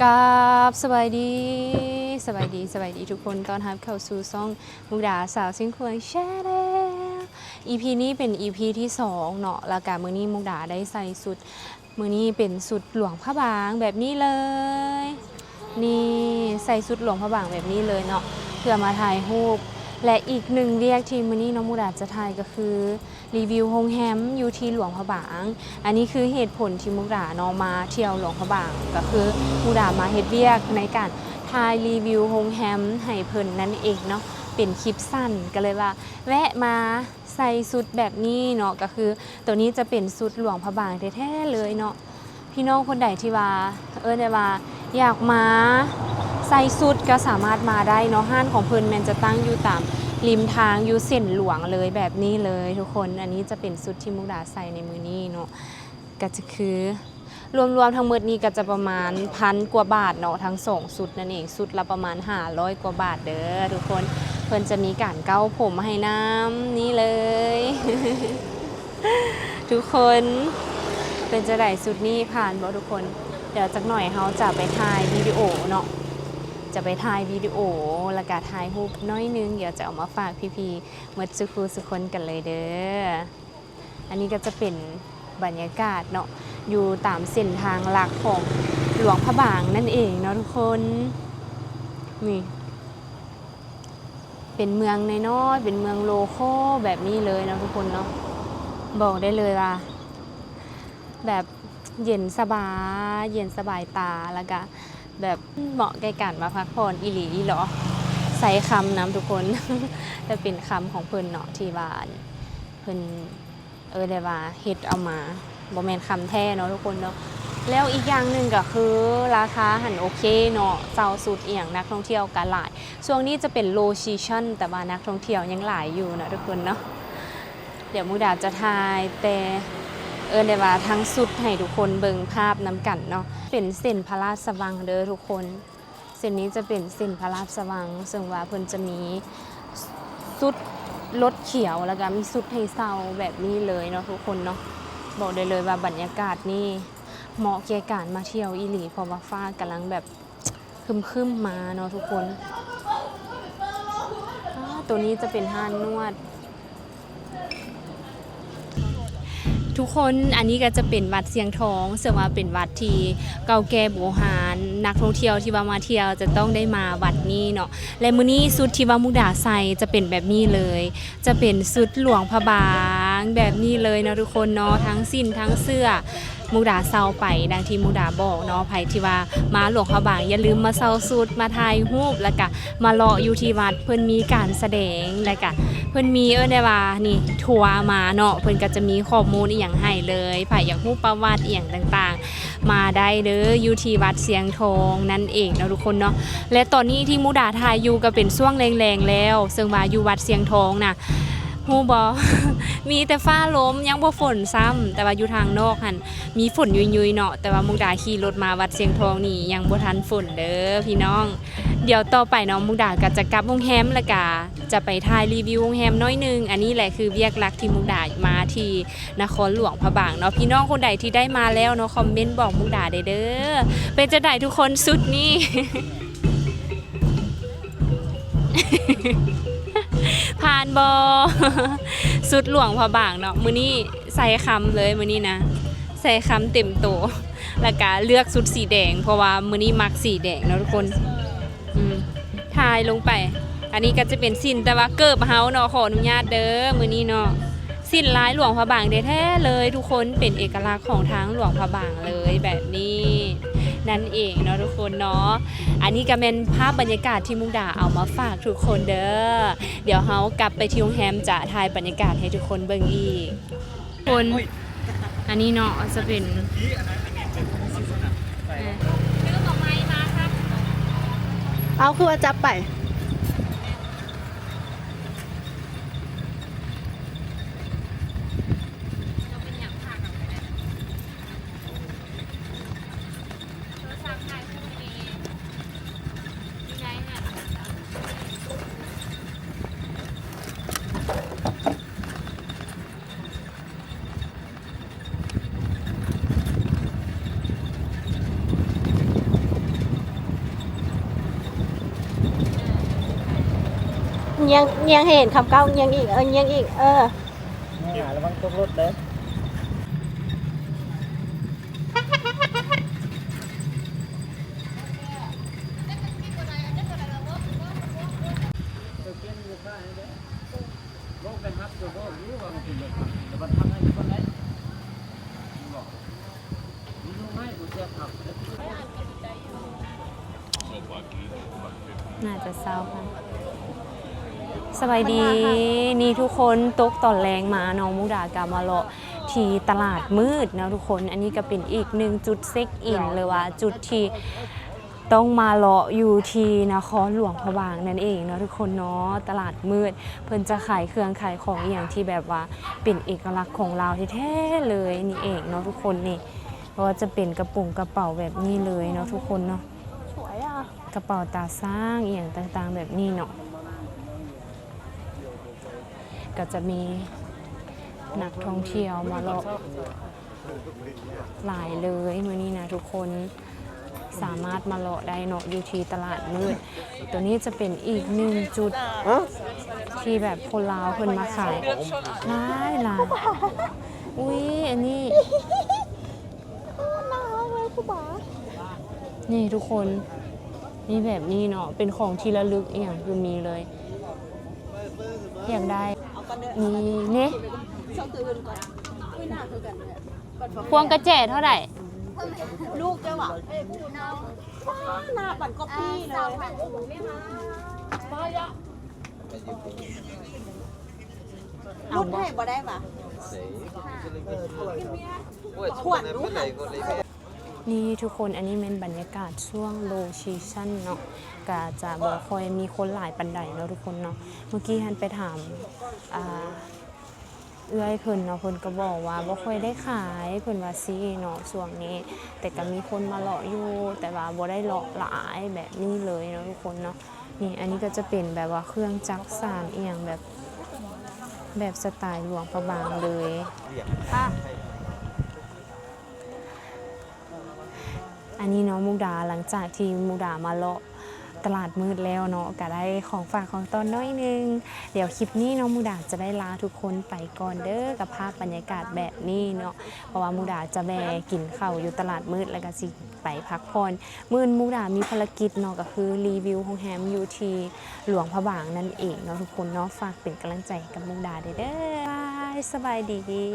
กับสบายดีทุกคนตอนรับเข้าสู่ช่องมุกดาสาวซิงควงแชร์แล้ว EP นี้เป็น EP ที่2เนาะแล้วก็มื้อนี้มุกดาได้ใส่สุดมื้อนี้เป็นสุดหลวงพระบางแบบนี้เลยนี่ใส่สุดหลวงพระบางแบบนี้เลยเนาะเพื่อมาถ่ายรูปและอีกหนึ่งเรียกที่มื้อนี้น้องมุกดาจะถ่ายก็คือรีวิวโรงแรมอยู่ที่หลวงพระบางอันนี้คือเหตุผลที่มุกดาเนาะมาเที่ยวหลวงพระบางก็คือมุกดามาเฮ็ดเวียกในการถ่ายรีวิวโรงแรมให้เพิ่นนั่นเองเนาะเป็นคลิปสั้นก็เลยว่าแวะมาใส่สุดแบบนี้เนาะก็คือตัวนี้จะเป็นสุดหลวงพระบางแท้ๆเลยเนาะพี่น้องคนใดที่ว่าได้ว่าอยากมาใส่สุดก็สามารถมาได้เนาะห้านของเพิ่นแม่นจะตั้งอยู่ตามริมทางอยู่เส้นหลวงเลยแบบนี้เลยทุกคนอันนี้จะเป็นสุดที่มุกดาใส่ในมือนี้เนาะก็จะคือรวมๆทั้งหมดนี้ก็จะประมาณ1,000 กว่าบาทเนาะทั้ง2สุดนั่นเองสุดละประมาณ500 กว่าบาทเด้อทุกคนเพิ่นจะมีการเก้าผมให้น้ำนี่เลย ทุกคนเป็นจะได้สุดนี้ผ่านบ่ทุกคนเดี๋ยวจักหน่อยเขาจะไปถ่ายวิดีโอเนาะจะไปถ่ายวิดีโอแล้วก็ถ่ายรูปน้อยนึงเดี๋ยวจะเอามาฝากพี่ๆหมดสุคนกันเลยเด้ออันนี้ก็จะเป็นบรรยากาศเนาะอยู่ตามเส้นทางหลักของหลวงพระบางนั่นเองเนาะทุกคนนี่เป็นเมืองน้อยๆเป็นเมืองโลคอลแบบนี้เลยเนาะทุกคนเนาะบอกได้เลยว่าแบบเย็นสบายตาแล้วก็แบบเหมาะแก่การมาพักผ่อนอีหลีหรอใส่คำน้ำทุกคน แต่เป็นคำของเพิ่นเนาะที่บ้านเพิ่นได้ว่าเฮ็ดเอามาบ่แม่นคำแท้เนาะทุกคนเนาะแล้วอีกอย่างหนึ่งก็คือราคาหันโอเคเนาะเจ้าสุดเอียงนักท่องเที่ยวกันหลายช่วงนี้จะเป็นโลซีชั่นแต่ว่านักท่องเที่ยวยังหลายอยู่นะทุกคนเนาะเดี๋ยวมุกดาจะถ่ายแต่ได้ว่าทั้งสุดให้ทุกคนเบิ่งภาพนำกันเนาะเป็นเส้นพระราชวังเด้อทุกคนเส้นนี้จะเป็นเส้นพระราชวังซึ่งว่าเพิ่นจะมีสุดรถเขียวแล้วก็มีสุดให้เซาแบบนี้เลยเนาะทุกคนเนาะบอกได้เลยว่าบรรยากาศนี่เหมาะแก่การมาเที่ยวอีหลีเพราะว่าฟ้ากำลังแบบครึมๆมาเนาะทุกคนตัวนี้จะเป็นห้านนวดทุกคนอันนี้ก็จะเป็นวัดเสียงทองซึ่งว่าเป็นวัดที่เก่าแก่โบราณนักท่องเที่ยวที่ว่ามาเที่ยวจะต้องได้มาวัดนี้เนาะและมื้อนี้สุดที่ว่ามุกดาใส่จะเป็นแบบนี้เลยจะเป็นสุดหลวงพระบางแบบนี้เลยเนาะทุกคนเนาะทั้งสิ้นทั้งเสื้อมุกดาเซาไปดังที่มุกดาบอกเนาะไผที่ว่ามาหลวงพระบางอย่าลืมมาเซาสุดมาถ่ายรูปแล้วก็มาเลาะอยู่ที่วัดเพิ่นมีการแสดงแล้วก็เพิ่นมีได้ว่านี่ทัวร์มาเนาะเพิ่นก็จะมีข้อมูลอีหยังให้เลยไผอยากรู้ประวัติอีหยังต่างๆมาได้เด้ออยู่ที่วัดเสียงทองนั่นเองเนาะทุกคนเนาะและตอนนี้ที่มุกดาถ่ายอยู่ก็เป็นช่วงแรงๆแล้วซึ่งว่าอยู่วัดเสียงทองน่ะฮู้บ่ มีแต่ฟ้าลมยังบ่ฝนซ้ำแต่ว่าอยู่ทางนอกหั่นมีฝนยุยๆเนาะแต่ว่ามุกดาขี่รถมาวัดเสียงทองนี่ยังบ่ทันฝนเด้อพี่น้องเดี๋ยวต่อไปเนาะมุกดาก็จะกลับโรงแรมแล้วก็จะไปถ่ายรีวิวโรงแรมน้อยนึงอันนี้แหละคือเวียกหลักที่มุกดามาที่นครหลวงพระบางเนาะพี่น้องคนใดที่ได้มาแล้วเนาะคอมเมนต์บอกมุกดาได้เด้อเป็นจังได๋ทุกคนสุดนี้ ผ่านบอ สุดหลวงพระบางเนาะมื้อนี้ใส่คำเลยมื้อนี้นะใส่คำเต็มโตแล้วก็เลือกสุดสีแดงเพราะว่ามื้อนี้มักสีแดงเนาะทุกคนถ่ายลงไปอันนี้ก็จะเป็นสิ้นแต่ว่าเกิบเฮาเนาะขออนุญาตเด้อมื้อนี้เนาะสิ้นลายหลวงพระบางแท้ๆเลยทุกคนเป็นเอกลักษณ์ของทางหลวงพระบางเลยแบบนี้นั่นเองเนาะทุกคนเนาะอันนี้ก็เป็นภาพบรรยากาศที่มุกดาเอามาฝากทุกคนเด้อเดี๋ยวเฮากลับไปที่โรงแรมจะถ่ายบรรยากาศให้ทุกคนเบิ่งอีกคนอันนี้เนาะจะเป็นเอาคือว่าจับไป เงียงให้เห็นคำเก้าเงียงอีกเงียงอีกหาระวังตกรถเด้อน่าจะเศร้าค่ะสบายดีนี่ทุกคนตกตอนแรงมาน้องมุกดากามาเลาะที่ตลาดมืดนะทุกคนอันนี้ก็เป็นอีกหนึ่งจุดเช็คอินเลยว่าจุดที่ต้องมาเลาะอยู่ที่นครหลวงพระบางนั่นเองเนาะทุกคนเนาะตลาดมืดเพิ่นจะขายเครื่องขายของอย่างที่แบบว่าเป็นเอกลักษณ์ของเราแท้ๆเลยนี่เองเนาะทุกคนนี่เพราะว่าจะเป็นกระปุกกระเป๋าแบบนี้เลยเนาะทุกคนเนาะ สวยอ่ะ กระเป๋าตาสร้างอย่างต่างๆแบบนี้เนาะก็จะมีนักท่องเที่ยวมาเลาะหลายเลยมื้อนี้นะทุกคนสามารถมาเลาะได้เนาะอยู่ที่ตลาดมืดตัวนี้จะเป็นอีกหนึ่งจุดที่แบบคนลาวเพิ่นมาขายหลายอุ้ยอันนี้ น่ารักเลยคุณหมอ นี่ทุกคนนี่แบบนี้เนาะเป็นของที่ระลึกอย่างคือมีเลยอยากได้นี่นี่ ชอบตื่นก่อนไม่น่าคือกันเลย พวงกระแจเท่าไหร่ ลูกเจ้าหวะหน้าปั่นก๊อปปี้เลยรุ่นให้บ่ได้ปะขวดรู้ไหม นี่ทุกคนอันนี้เป็นบรรยากาศช่วงโลชีชั่นเนาะก็จะบอกคอยมีคนหลายปันใดเนาะทุกคนเนาะเมื่อกี้ฮันไปถามเอื้อยเพิ่นเนาะเพิ่นก็บอกว่าบ่ค่อยได้ขายเพิ่นว่าซี่เนาะช่วงนี้ แต่ก็มีคนมาเลาะอยู่แต่ว่าบ่ได้เลาะหลายแบบนี้เลยเนาะทุกคนเนาะนี่อันนี้ก็จะเป็นแบบว่าเครื่องจักสานอีหยังแบบสไตล์หลวงพระบางเลยอันนี้เนาะมุกดาหลังจากที่มุกดามาเลาะตลาดมืดแล้วเนาะก็ได้ของฝากของต้นน้อยนึงเดี๋ยวคลิปนี้เนาะมุกดาจะได้ลาทุกคนไปก่อนเด้อกับภาพบรรยากาศแบบนี้เนาะเพราะว่ามุกดาจะแบกินข้าวอยู่ตลาดมืดแล้วก็สิไปพักผ่อนมื้อมุกดามีภารกิจเนาะก็คือรีวิวโรงแรมอยู่ที่หลวงพระบางนั่นเองเนาะทุกคนเนาะฝากเป็นกำลังใจกับมุกดาเด้อบายสบายดี